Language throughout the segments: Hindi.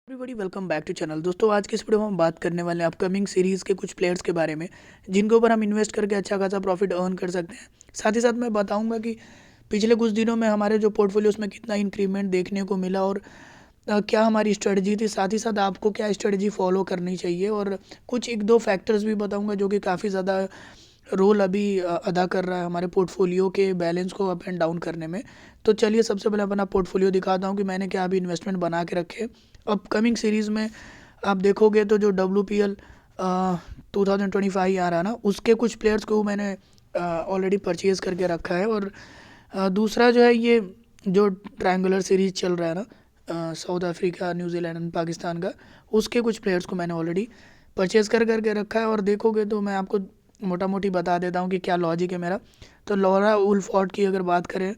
Everybody welcome back to channel. दोस्तों आज की इस वीडियो में हम बात करने वाले हैं अपकमिंग सीरीज़ के कुछ प्लेयर्स के बारे में जिनके ऊपर हम इन्वेस्ट करके अच्छा खासा प्रॉफिट अर्न कर सकते हैं। साथ ही साथ मैं बताऊंगा कि पिछले कुछ दिनों में हमारे जो पोर्टफोलियोस में कितना इंक्रीमेंट देखने को मिला और क्या हमारी स्ट्रेटजी थी। साथ ही साथ आपको क्या स्ट्रेटजी फॉलो करनी चाहिए और कुछ एक दो फैक्टर्स भी बताऊँगा जो कि काफ़ी ज़्यादा रोल अभी अदा कर रहा है हमारे पोर्टफोलियो के बैलेंस को अप एंड डाउन करने में। तो चलिए सबसे पहले अपना पोर्टफोलियो दिखाता हूँ कि मैंने क्या अभी इन्वेस्टमेंट बना के रखे। अपकमिंग सीरीज़ में आप देखोगे तो जो WPL 2025 आ रहा है ना, उसके कुछ प्लेयर्स को मैंने ऑलरेडी परचेज़ करके रखा है। और दूसरा जो है ये जो ट्रायंगुलर सीरीज़ चल रहा है ना, south Africa, New Zealand and Pakistan का, उसके कुछ प्लेयर्स को मैंने ऑलरेडी परचेज़ करके रखा है। और देखोगे तो मैं आपको मोटा मोटी बता देता हूँ कि क्या लॉजिक है मेरा। तो लॉरा वुल्फॉर्ड की अगर बात करें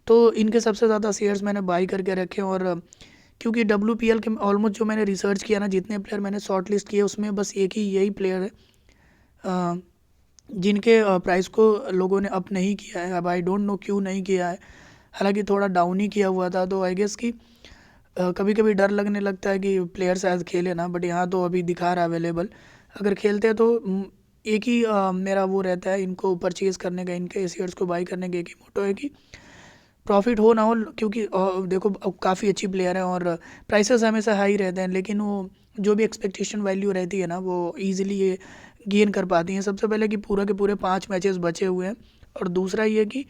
तो इनके सबसे ज़्यादा शेयर्स मैंने बाई करके रखे हैं। और क्योंकि WPL के ऑलमोस्ट जो मैंने रिसर्च किया ना, जितने प्लेयर मैंने शॉर्ट लिस्ट किए उसमें बस एक ही यही प्लेयर है जिनके प्राइस को लोगों ने अप नहीं किया है। अब आई डोंट नो क्यों नहीं किया है, हालांकि थोड़ा डाउन ही किया हुआ था। तो आई गेस कि कभी कभी डर लगने लगता है कि प्लेयर शायद खेले ना, बट यहाँ तो अभी दिखा रहा है अवेलेबल। अगर खेलते हैं तो एक ही मेरा वो रहता है इनको परचेज़ करने का, इनके शेयर्स को बाई करने का एक ही मोटो है कि प्रॉफिट हो ना हो। क्योंकि देखो अब काफ़ी अच्छी प्लेयर है और प्राइसेस हमेशा हाई रहते हैं, लेकिन वो जो भी एक्सपेक्टेशन वैल्यू रहती है ना वो इजीली ये गेन कर पाती हैं। सबसे पहले कि पूरा के पूरे 5 मैचेस बचे हुए हैं, और दूसरा ये कि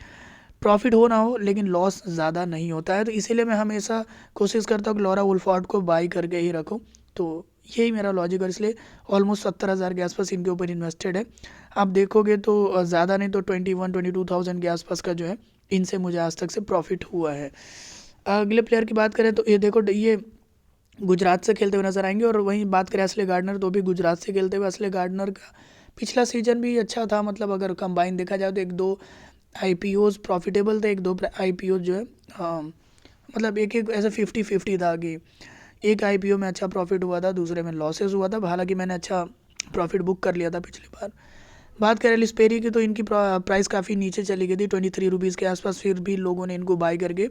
प्रॉफिट हो ना हो लेकिन लॉस ज़्यादा नहीं होता है। तो इसीलिए मैं हमेशा कोशिश करता हूँ कि लॉरा वुल्फॉर्ड को बाई करके ही रखूँ। तो यही मेरा लॉजिक है, इसलिए ऑलमोस्ट 70,000 के आसपास इनके ऊपर इन्वेस्टेड है। आप देखोगे तो ज़्यादा नहीं तो 21-22,000 के आसपास का जो है इनसे मुझे आज तक से प्रॉफिट हुआ है। अगले प्लेयर की बात करें तो ये देखो, ये गुजरात से खेलते हुए नजर आएंगे। और वहीं बात करें असले गार्डनर, तो भी गुजरात से खेलते हुए असले गार्डनर का पिछला सीजन भी अच्छा था। मतलब अगर कंबाइन देखा जाए तो एक दो IPOs प्रॉफिटेबल थे, एक दो IPO जो है मतलब एक एक ऐसा 50-50 था कि एक IPO में अच्छा प्रॉफिट हुआ था, दूसरे में लॉसेस हुआ था। हालांकि मैंने अच्छा प्रॉफिट बुक कर लिया था पिछली बार। बात करें लिस्पेरी की तो इनकी प्राइस काफ़ी नीचे चली गई थी, 23 रुपीज़ के आसपास। फिर भी लोगों ने इनको बाई करके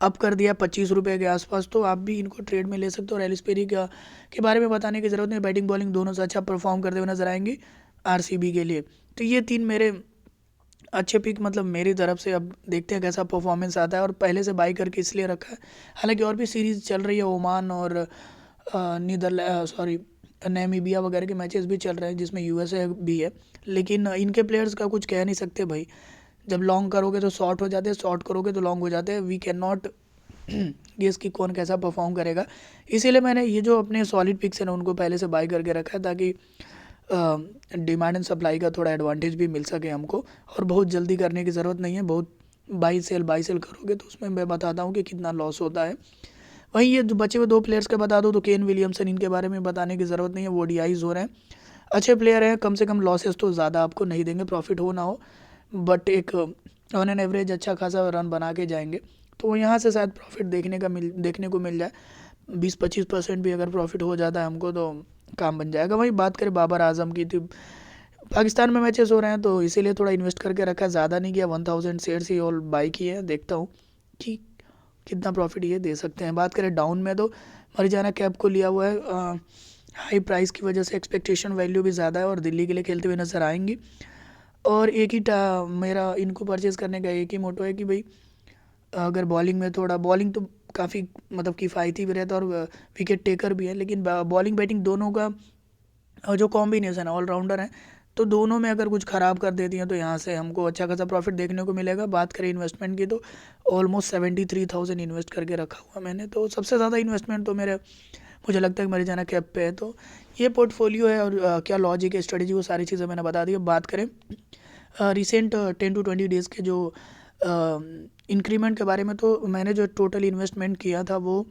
अप कर दिया 25 रुपये के आसपास। तो आप भी इनको ट्रेड में ले सकते हो। और एलिस्पेरी का के बारे में बताने की ज़रूरत नहीं, बैटिंग बॉलिंग दोनों से अच्छा परफॉर्म करते हुए नजर आएंगे RCB के लिए। तो ये तीन मेरे अच्छे पिक मतलब मेरी तरफ से। अब देखते हैं कैसा परफॉर्मेंस आता है, और पहले से बाई करके इसलिए रखा है। हालांकि और भी सीरीज़ चल रही है, ओमान और नामीबिया वगैरह के मैचेस भी चल रहे हैं जिसमें USA भी है। लेकिन इनके प्लेयर्स का कुछ कह नहीं सकते भाई। जब लॉन्ग करोगे तो शॉर्ट हो जाते हैं, शॉर्ट करोगे तो लॉन्ग हो जाते हैं। वी कैन नॉट गेस कि कौन कैसा परफॉर्म करेगा। इसीलिए मैंने ये जो अपने सॉलिड पिक्स हैं ना उनको पहले से बाई करके रखा है, ताकि डिमांड एंड सप्लाई का थोड़ा एडवांटेज भी मिल सके हमको। और बहुत जल्दी करने की ज़रूरत नहीं है, बहुत बाई सेल करोगे तो उसमें मैं बताता हूँ कि कितना लॉस होता है। वहीं ये जो बचे हुए दो प्लेयर्स के बता दो तो केन विलियमसन, इनके बारे में बताने की ज़रूरत नहीं है, वो ODIs हो रहे हैं, अच्छे प्लेयर हैं। कम से कम लॉसेस तो ज़्यादा आपको नहीं देंगे, प्रॉफिट हो ना हो, बट एक ऑन एन एवरेज अच्छा खासा रन बना के जाएंगे। तो यहाँ से शायद प्रॉफिट देखने को मिल जाए। 20-25% भी अगर प्रॉफिट हो जाता है हमको तो काम बन जाएगा। वहीं बात करें बाबर आजम की, तो पाकिस्तान में मैचेस हो रहे हैं तो इसीलिए थोड़ा इन्वेस्ट करके रखा है, ज़्यादा नहीं किया। 1000 शेयर्स ही और बाई किए हैं, देखता हूँ कि कितना प्रॉफिट ये दे सकते हैं। बात करें डाउन में तो मरिजाना कैप को लिया हुआ है, हाई प्राइस की वजह से एक्सपेक्टेशन वैल्यू भी ज़्यादा है और दिल्ली के लिए खेलते हुए नज़र आएंगी। और एक ही मेरा इनको परचेज़ करने का एक ही मोटो है कि भाई अगर बॉलिंग में थोड़ा, बॉलिंग तो काफ़ी मतलब किफ़ायती भी रहता है और विकेट टेकर भी है, लेकिन बॉलिंग बैटिंग दोनों का जो कॉम्बिनेशन है, ऑलराउंडर है, तो दोनों में अगर कुछ ख़राब कर देती हैं तो यहाँ से हमको अच्छा खासा प्रॉफिट देखने को मिलेगा। बात करें इन्वेस्टमेंट की तो ऑलमोस्ट 73,000 इन्वेस्ट करके रखा हुआ मैंने। तो सबसे ज़्यादा इन्वेस्टमेंट तो मेरे मुझे लगता है कि मरिजाना कैप पे है। तो ये पोर्टफोलियो है, और क्या लॉजिक है, स्ट्रेटजी, वो सारी चीज़ें मैंने बता दी। अब बात करें रिसेंट 10 to 20 डेज़ के जो इंक्रीमेंट के बारे में, तो मैंने जो टोटल इन्वेस्टमेंट किया था वो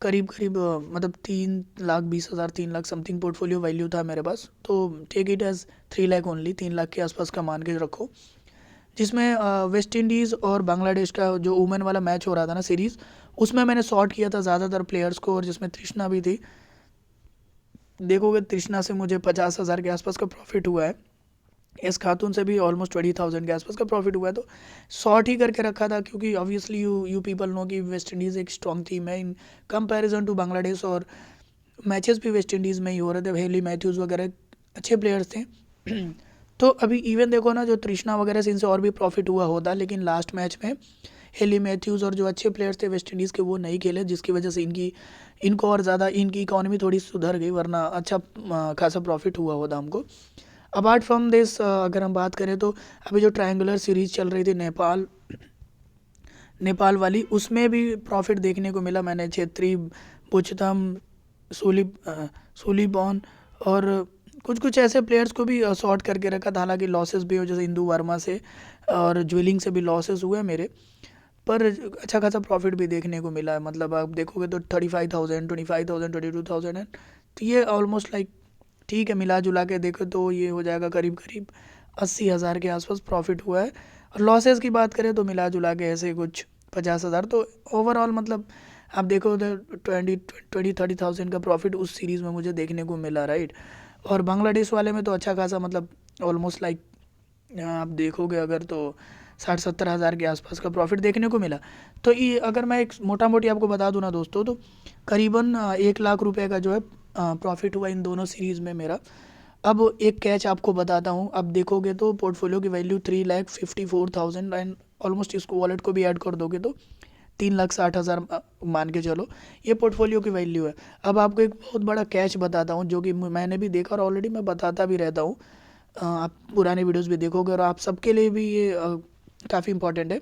करीब करीब मतलब 3,20,000, 3 लाख समथिंग पोर्टफोलियो वैल्यू था मेरे पास। तो take it as 3 lakh only, 3 lakh के आसपास का मान के रखो। जिसमें वेस्ट इंडीज़ और बांग्लादेश का जो वुमेन वाला मैच हो रहा था ना सीरीज़, उसमें मैंने शॉर्ट किया था ज़्यादातर प्लेयर्स को, और जिसमें तृष्णा भी थी। देखोगे तृष्णा से मुझे 50,000 के आसपास का प्रॉफिट हुआ है। एस खातून से भी ऑलमोस्ट 20,000 के आसपास का प्रॉफिट हुआ है। तो शॉर्ट ही करके रखा था, क्योंकि ऑब्वियसली यू पीपल नो कि वेस्ट इंडीज़ एक स्ट्रॉन्ग टीम है इन कंपैरिजन टू बांग्लादेश, और मैचेस भी वेस्ट इंडीज़ में ही हो रहे थे। हेली मैथ्यूज़ वगैरह अच्छे प्लेयर्स थे। तो अभी इवन देखो ना, जो तृष्णा वगैरह से इनसे और भी प्रॉफिट हुआ होता, लेकिन लास्ट मैच में हेली मैथ्यूज़ और जो अच्छे प्लेयर्स थे वेस्ट इंडीज़ के वो नहीं खेले, जिसकी वजह से इनको और ज़्यादा इनकी इकॉनमी थोड़ी सुधर गई, वरना अच्छा खासा प्रॉफिट हुआ होता हमको। अपार्ट फ्रॉम दिस अगर हम बात करें तो अभी जो ट्रायंगुलर सीरीज़ चल रही थी नेपाल वाली, उसमें भी प्रॉफिट देखने को मिला। मैंने छेत्री, पुचतम, सूलीबॉन और कुछ कुछ ऐसे प्लेयर्स को भी शॉर्ट करके रखा था। हालांकि लॉसेस भी हो, जैसे इंदू वर्मा से और ज्वेलिंग से भी लॉसेस हुए मेरे, पर अच्छा खासा प्रॉफिट भी देखने को मिला है। मतलब आप देखोगे तो 35,000, 25,000, 22,000 है। तो ये ऑलमोस्ट लाइक ठीक है, मिला जुला के देखो तो ये हो जाएगा करीब करीब 80,000 के आसपास प्रॉफिट हुआ है। और लॉसेस की बात करें तो मिला जुला के ऐसे कुछ 50,000। तो ओवरऑल मतलब आप देखो तो 20-30,000 का प्रॉफिट उस सीरीज़ में मुझे देखने को मिला, राइट। और बांग्लादेश वाले में तो अच्छा खासा मतलब ऑलमोस्ट लाइक आप देखोगे अगर तो 60-70 हज़ार के आसपास का प्रॉफिट देखने को मिला। तो ये अगर मैं एक मोटा मोटी आपको बता दूँ ना दोस्तों, तो करीबन 1 लाख रुपए का जो है प्रॉफिट हुआ इन दोनों सीरीज़ में मेरा। अब एक कैच आपको बताता हूँ। अब देखोगे तो पोर्टफोलियो की वैल्यू 3,54,000 एंड ऑलमोस्ट इसको वॉलेट को भी ऐड कर दोगे तो 3,60,000 मान के चलो, ये पोर्टफोलियो की वैल्यू है। अब आपको एक बहुत बड़ा कैच बताता हूँ, जो कि मैंने भी देखा और ऑलरेडी मैं बताता भी रहता हूँ। आप पुराने वीडियोस भी देखोगे और आप सबके लिए भी ये काफ़ी इंपॉर्टेंट है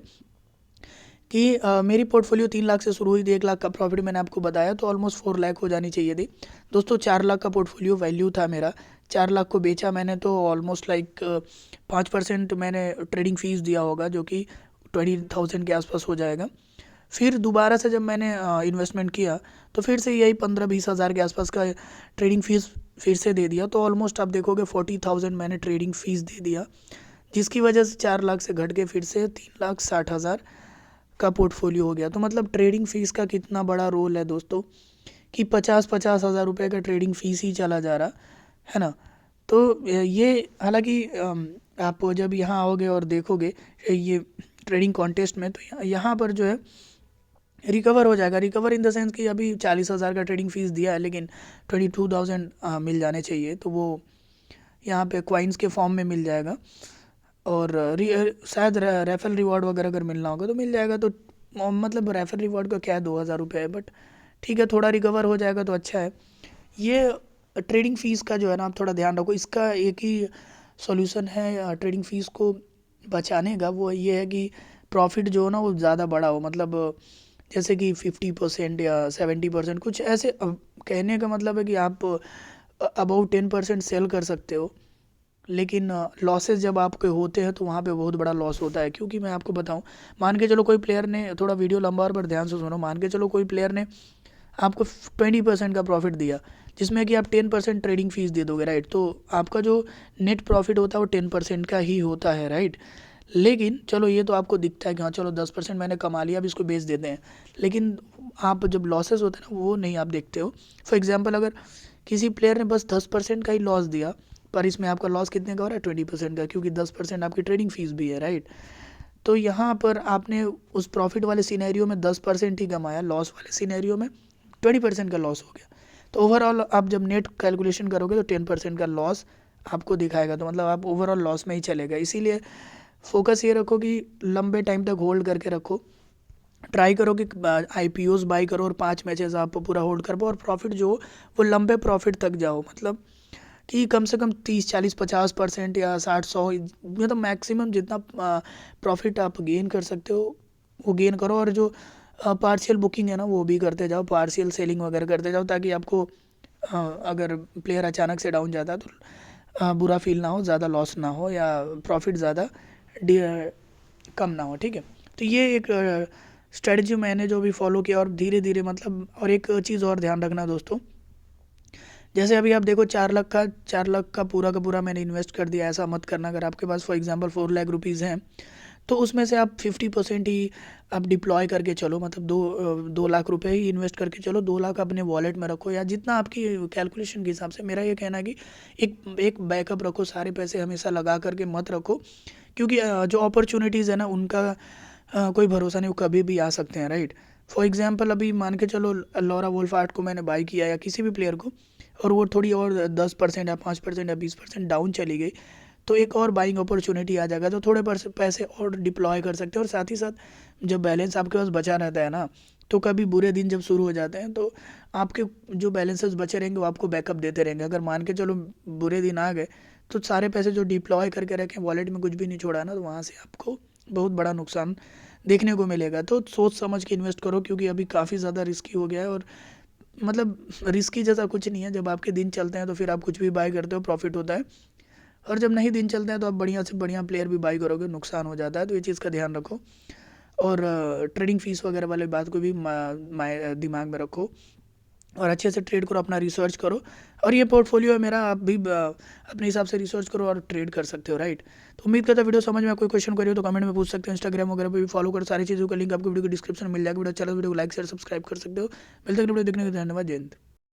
कि मेरी पोर्टफोलियो 3 लाख से शुरू हुई थी। 1 लाख का प्रॉफिट मैंने आपको बताया, तो ऑलमोस्ट 4 लाख हो जानी चाहिए थी दोस्तों। 4 लाख का पोर्टफोलियो वैल्यू था मेरा। 4 लाख को बेचा मैंने, तो ऑलमोस्ट लाइक 5% मैंने ट्रेडिंग फ़ीस दिया होगा, जो कि 20,000 के आसपास हो जाएगा। फिर दोबारा से जब मैंने इन्वेस्टमेंट किया, तो फिर से यही 15-20 हज़ार के आसपास का ट्रेडिंग फ़ीस फिर से दे दिया। तो ऑलमोस्ट आप देखोगे 40,000 मैंने ट्रेडिंग फ़ीस दे दिया, जिसकी वजह से 4 लाख से घट के फिर से 3,60,000 का पोर्टफोलियो हो गया। तो मतलब ट्रेडिंग फ़ीस का कितना बड़ा रोल है दोस्तों, कि 50-50 हज़ार रुपये का ट्रेडिंग फ़ीस ही चला जा रहा है ना। तो ये हालांकि आप जब यहाँ आओगे और देखोगे ये ट्रेडिंग कॉन्टेस्ट में, तो यहाँ पर जो है रिकवर हो जाएगा। रिकवर इन द सेंस कि अभी 40,000 का ट्रेडिंग फ़ीस दिया है, लेकिन 22,000 मिल जाने चाहिए, तो वो यहाँ पे क्वाइंस के फॉर्म में मिल जाएगा। और शायद रेफरल रिवॉर्ड वगैरह अगर मिलना होगा तो मिल जाएगा। तो मतलब रेफरल रिवॉर्ड का क्या है, 2,000 रुपये है, बट ठीक है, थोड़ा रिकवर हो जाएगा तो अच्छा है। ये ट्रेडिंग फ़ीस का जो है ना, आप थोड़ा ध्यान रखो। इसका एक ही सॉल्यूशन है ट्रेडिंग फ़ीस को बचाने का, वो ये है कि प्रॉफिट जो हो ना वो ज़्यादा बड़ा हो। मतलब जैसे कि 50% या 70% कुछ ऐसे। कहने का मतलब है कि आप अबाउट 10% सेल कर सकते हो, लेकिन लॉसेस जब आपके होते हैं तो वहाँ पे बहुत बड़ा लॉस होता है। क्योंकि मैं आपको बताऊँ, मान के चलो कोई प्लेयर ने, थोड़ा वीडियो लंबा और पर ध्यान से सुनो, मान के चलो कोई प्लेयर ने आपको 20% का प्रॉफिट दिया, जिसमें कि आप 10% ट्रेडिंग फ़ीस दे दोगे, राइट। तो आपका जो नेट प्रॉफिट होता है वो 10% का ही होता है, राइट। लेकिन चलो ये तो आपको दिखता है कि हाँ चलो 10% मैंने कमा लिया, अब इसको बेच देते हैं। लेकिन आप जब लॉसेस होते हैं ना, वो नहीं आप देखते हो। फॉर एग्जांपल, अगर किसी प्लेयर ने बस 10% का ही लॉस दिया, पर इसमें आपका लॉस कितने का हो रहा है, 20% का, क्योंकि 10% आपकी ट्रेडिंग फ़ीस भी है, राइट। तो यहाँ पर आपने उस प्रॉफिट वाले सिनेरियो में 10% ही कमाया, लॉस वाले सिनेरियो में 20% का लॉस हो गया। तो ओवरऑल आप जब नेट कैलकुलेशन करोगे तो 10% का लॉस आपको दिखाएगा, तो मतलब आप ओवरऑल लॉस में ही चलेगा। इसीलिए फोकस ये रखो कि लंबे टाइम तक होल्ड करके रखो। ट्राई करो कि IPOs बाई करो और 5 मैचेस आप पूरा होल्ड कर पाओ, और प्रॉफिट जो वो लंबे प्रॉफिट तक जाओ। मतलब कि कम से कम 30-40-50% या 60-100, मतलब मैक्सिमम जितना प्रॉफिट आप गेन कर सकते हो वो गेन करो। और जो पार्शियल बुकिंग है ना, वो भी करते जाओ, पार्शियल सेलिंग वगैरह करते जाओ, ताकि आपको अगर प्लेयर अचानक से डाउन जाता है तो बुरा फील ना हो, ज़्यादा लॉस ना हो या प्रॉफिट ज़्यादा कम ना हो, ठीक है। तो ये एक स्ट्रेटजी मैंने जो भी फॉलो किया, और धीरे धीरे मतलब। और एक चीज़ और ध्यान रखना दोस्तों, जैसे अभी आप देखो 4 लाख का पूरा मैंने इन्वेस्ट कर दिया, ऐसा मत करना। अगर आपके पास फॉर एग्जांपल 4 लाख रुपीज़ हैं, तो उसमें से आप 50% ही आप डिप्लॉय करके चलो, मतलब 2 लाख रुपए ही इन्वेस्ट करके चलो, 2 लाख अपने वॉलेट में रखो या जितना आपकी कैलकुलेशन के हिसाब से। मेरा ये कहना है कि एक बैकअप रखो, सारे पैसे हमेशा लगा करके मत रखो, क्योंकि जो अपॉर्चुनिटीज़ है ना उनका कोई भरोसा नहीं, वो कभी भी आ सकते हैं, राइट। फॉर एग्जांपल अभी मान के चलो लॉरा वोल्फार्ट को मैंने बाई किया या किसी भी प्लेयर को, और वो थोड़ी और 10% या 5% या 20% डाउन चली गई, तो एक और बाइंग अपॉर्चुनिटी आ जाएगा, तो थोड़े पैसे और डिप्लॉय कर सकते हैं। और साथ ही साथ जब बैलेंस आपके पास बचा रहता है ना, तो कभी बुरे दिन जब शुरू हो जाते हैं तो आपके जो बैलेंसेस बचे रहेंगे वो आपको बैकअप देते रहेंगे। अगर मान के चलो बुरे दिन आ गए, तो सारे पैसे जो डिप्लॉय करके रखें वॉलेट में, कुछ भी नहीं छोड़ा ना, तो वहाँ से आपको बहुत बड़ा नुकसान देखने को मिलेगा। तो सोच समझ के इन्वेस्ट करो, क्योंकि अभी काफ़ी ज़्यादा रिस्की हो गया है। और मतलब रिस्की जैसा कुछ नहीं है, जब आपके दिन चलते हैं तो फिर आप कुछ भी बाय करते हो, प्रॉफिट होता है, और जब नहीं दिन चलते हैं तो आप बढ़िया से बढ़िया प्लेयर भी बाई करोगे, नुकसान हो जाता है। तो ये चीज़ का ध्यान रखो, और ट्रेडिंग फीस वगैरह वाली बात को भी दिमाग में रखो, और अच्छे से ट्रेड करो, अपना रिसर्च करो। और ये पोर्टफोलियो है मेरा, आप भी अपने हिसाब से रिसर्च करो और ट्रेड कर सकते हो, राइट। तो उम्मीद करता हूँ वीडियो समझ में, कोई क्वेश्चन करिए तो कमेंट में पूछ सकते हो, इंस्टाग्राम वगैरह पे भी फॉलो करो, सारी चीज़ों का लिंक आपको वीडियो के डिस्क्रिप्शन में मिल जाएगा। वीडियो अच्छा लगा वीडियो को लाइक शेयर सब्सक्राइब कर सकते हो। मिलते हैं वीडियो देखने के लिए, धन्यवाद, जय हिंद।